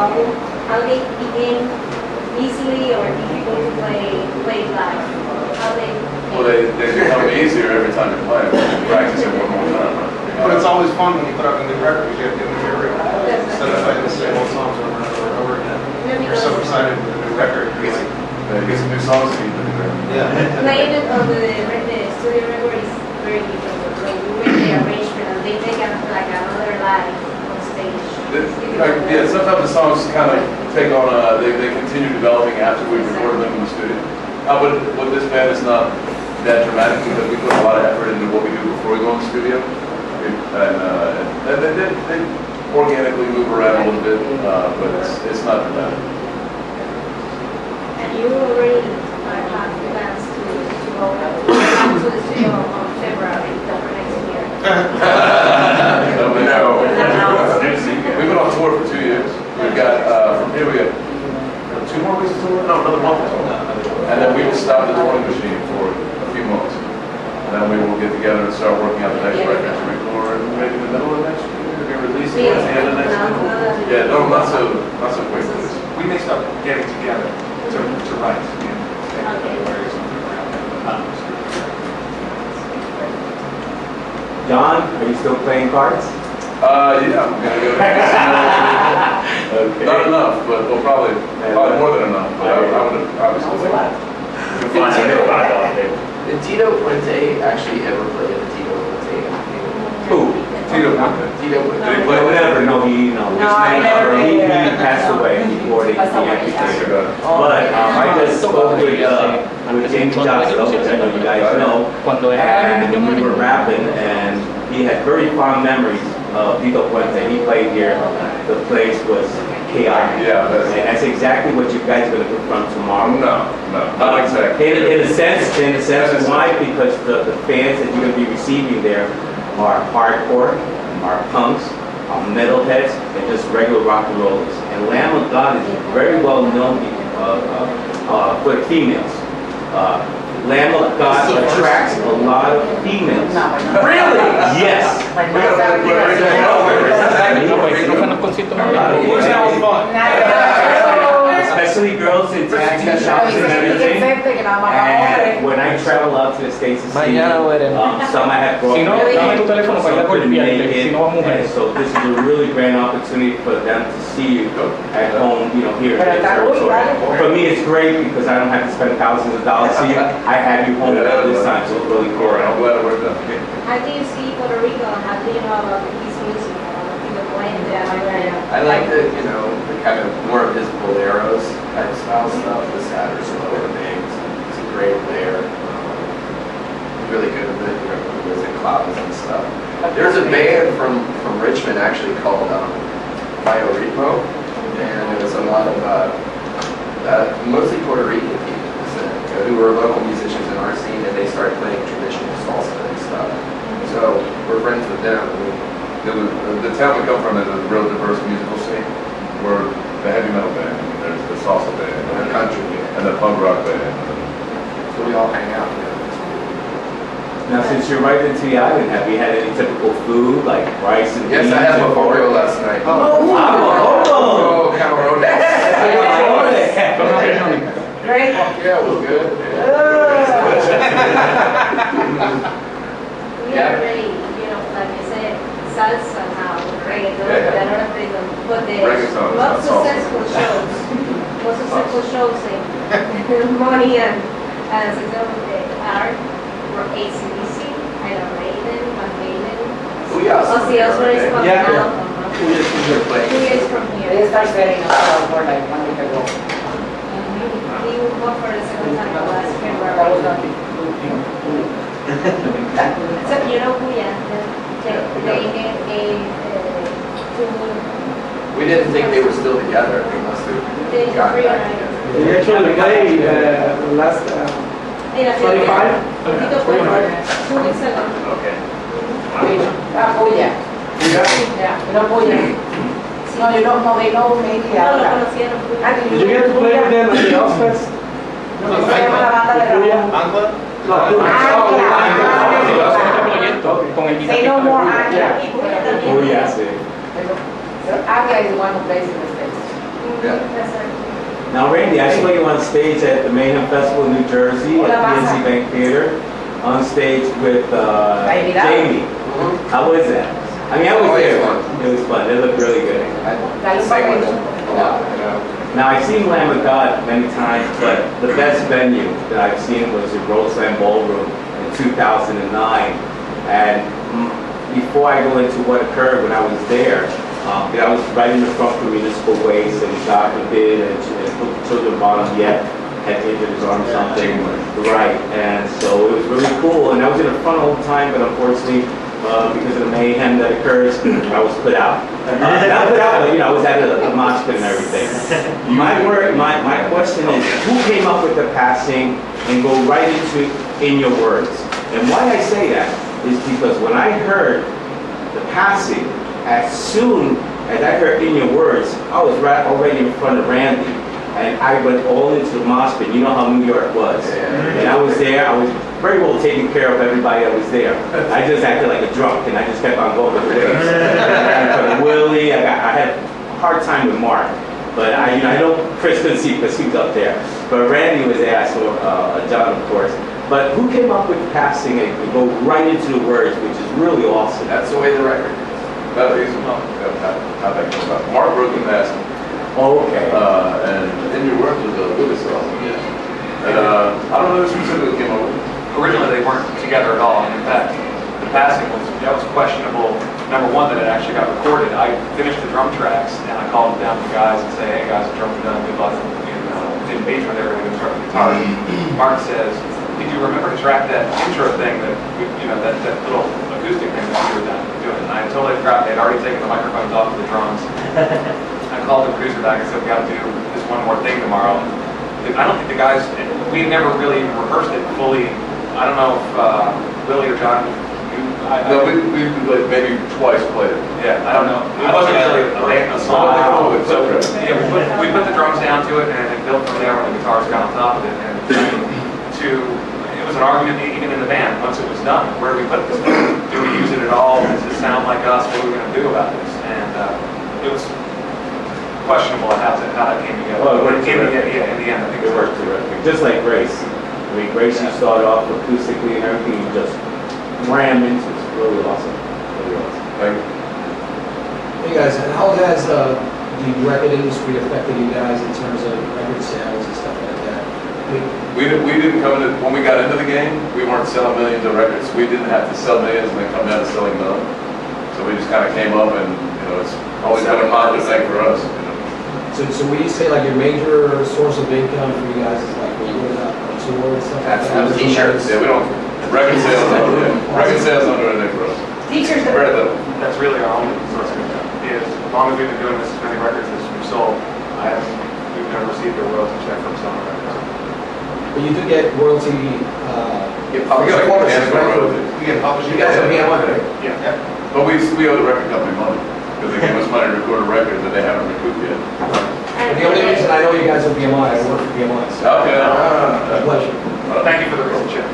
how they begin easily or difficult to play live? How they Well, they become easier every time you play them. You practice it one more time. But it's always fun when you put out a new record because you have to get the material. Instead of playing the same old songs over and over and over again. You're so excited with the new record. Get some new songs to keep in there. Yeah. playing it on the studio record is very difficult. Like we make the arrangement and they take like another live on stage. Yeah, sometimes the songs kind of take on, they continue developing after we recorded them in the studio. But with this band, it's not that dramatic because we put a lot of effort into what we do before we go in the studio. And they organically move around a little bit, but it's not dramatic. And you already have plans to go to the studio on February for next year. No. We've been on tour for 2 years. We've got, from here we got 2 more weeks of tour? No, another month of tour. And then we will stop the touring machine for a few months. And then we will get together and start working on the next record to record maybe in the middle of next year, to be released towards the end of next year. Yeah, no, not so quick. We may start getting together to write. John, are you still playing cards? Yeah, I'm gonna go. Okay. Not enough, but well, probably more than enough. But I would still Did Tito Puente actually ever play at the Tito Puente? Who? Tito Puente. Tito Puente. Did he play? No, never. No, he passed away before they amputated. But I just spoke with James Johnson, which I know you guys know, and we were rapping, and he had very fond memories of Tito Puente. He played here. The place was chaotic. Yeah, and that's exactly what you guys are going to confront tomorrow. No, not exactly. In a sense, why? Because the fans that you're going to be receiving there are hardcore, are punks, are metalheads, and just regular rock and rollers. And Lamb of God is very well known for the females. Lamb of God attracts a lot of females. Really? Yes. Especially girls in tattoo shops and everything. And when I travel out to the States to see some I have brought and so this is a really grand opportunity for them to see you at home, here in the territory. For me, it's great because I don't have to spend thousands of dollars to see you. I have you home at this time, so it's really cool. I'm glad it worked out. How do you see Puerto Rico? How do you know about his music? I like the kind of more of his boleros type style stuff, the sadder, slower things. He's a great player. He's really good with it. He was in clouds and stuff. There's a band from Richmond actually called Puerto Rico, and it was a lot of mostly Puerto Rican people who were local musicians in our scene, and they started playing traditional salsa and stuff. So we're friends with them. The town we come from is a real diverse musical scene. We're the heavy metal band, and there's the salsa band, And the country band. and the punk rock band. So we all hang out together. Now, since you're right into the island, have you had any typical food like rice and Yes, beans? I had and pork? Maforio last night. Oh, Camarones. Great. Yeah, it was good. We are ready, like I said, salsa now, reggaeton, a lot of rhythm. But the Reggaeton, most salsa. successful shows in Money and successful art were AC/DC, Iron Maiden, Van Halen. We also. Ozzy Osbourne is coming Yeah. out. 2 years from here 2 playing. years from They here. start setting up for like 1 week ago. He will go for the second time last That was February. not So Puya, they had We didn't think they were still together. They must They have gotten back reunited. together. They actually played last 25. Tito Puya, 2 weeks ago. Okay. Puya. Yeah, you know Puya. No, you don't know, they know maybe No lo ahora. conocieron. Did you get to play with them at the Ozfest? ¿Cómo se llama la banda de Ramón? Ancla? Say no more Angela. Y Puya también. Oh, yeah, sí. Angela is the one who plays in the States. Yeah. That's right. Now, Randy, I saw you on stage at the Mayhem Festival in New Jersey at PNC Bank Theater, on stage with Jamie. How was that? I mean, I was there. It was fun. It looked really good. I sang with them a lot, you know. Now, I've seen Lamb of God many times, but the best venue that I've seen was the Roseland Ballroom in 2009. And before I go into what occurred when I was there, I was right in the front for municipal waste, and God forbid, and children bottom yet had injured his arm or something. Right, and so it was really cool. And I was in the front all the time, but unfortunately, because of the mayhem that occurs, I was put out. Not put out, but I was at a mosh pit and everything. My question is, who came up with the passing and go right into in your words? And why I say that is because when I heard the passing, as soon as I heard in your words, I was right already in front of Randy. And I went all into the mosh pit. You know how New York was. And I was there. I was very well taking care of everybody that was there. I just acted like a drunk, and I just kept on going with the waves. And Willie, I had a hard time with Mark. But I know Chris couldn't see because he was up there. But Randy was there. I saw John, of course. But who came up with passing and go right into the words, which is really awesome. That's the way the record is. That is how that came about. Mark wrote the passing. Oh, okay. And in your words was a Willie song. Yeah. And I don't know who specifically came up with it. Originally, they weren't together at all. And in fact, the passing was questionable. Number one, that it actually got recorded. I finished the drum tracks, and I called down the guys and say, "Hey guys, the drums are done. Good luck." In basement, they were going to start the guitar. Mark says, "Did you remember to track that intro thing that that little acoustic thing that you were doing?" And I totally forgot. They had already taken the microphones off of the drums. I called the producer back and said, "We got to do this one more thing tomorrow." I don't think the guys, we had never really even rehearsed it fully. I don't know if Willie or John, No, we like maybe twice played it. yeah, I don't know. It wasn't really a song. So yeah, we put the drums down to it, and it built from there when the guitars got on top of it. And it was an argument even in the band once it was done. Where do we put this? Do we use it at all? Does it sound like us? What are we going to do about this? And it was questionable how that came together. Well, But in the end, I think It it worked worked. terrific. Just like Grace. I mean, Grace, you started off acoustically and everything, you just ram into it. It's really awesome. Really awesome. Like, Hey guys, and how has the record industry affected you guys in terms of record sales and stuff like that? we didn't come into, when we got into the game, we weren't selling millions of records. We didn't have to sell millions and then come down to selling none. So we just kind of came up and, it's always been a positive thing for us. So when you say like your major source of income for you guys is like when you go on tour and stuff like that? T-shirts. Yeah, we don't, record sales don't do anything for us. Teachers, Very little. That's really our only source of income. As long as we've been doing this as many records as we've sold, we've never received a royalty check from selling records. But you do get royalty, Get We published. got a management royalty. We get published. you guys have BMI, right? Yeah. But we owe the record company money because they gave us money to record a record that they haven't recouped yet. And the only reason I know you guys are BMI, I work for BMI. So Okay. pleasure. Thank you for the recent check.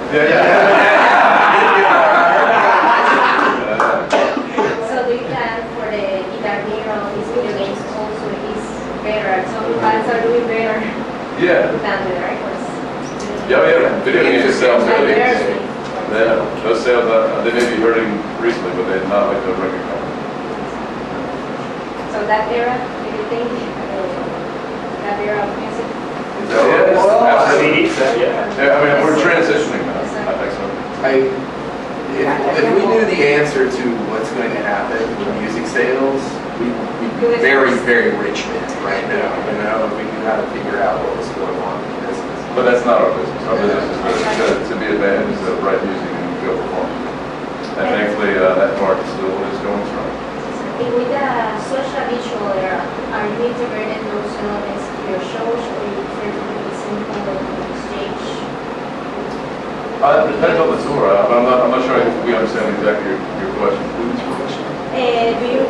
So do you plan for the Guitar Hero, these video games also is better? Some bands are doing better Yeah. than the records. Yeah. Video games sell Like really. Aerosmith. Yeah, those sales, they may be hurting recently, but they're not like the record company. So that era, do you think, that era of music? Yes, absolutely. Yeah. Yeah, I mean, we're transitioning now, I think so. If we knew the answer to what's going to happen with music sales, we'd be very, very rich men right now. If we knew how to figure out what was going on in the business. But that's not our business. Our business is to be a band, is to write music and go perform. And thankfully, that part still is going strong. And with the social visual era, are you integrating those elements to your shows or you prefer to do the same thing on the stage? It depends on the tour. I'm not sure if we understand exactly your question. Do you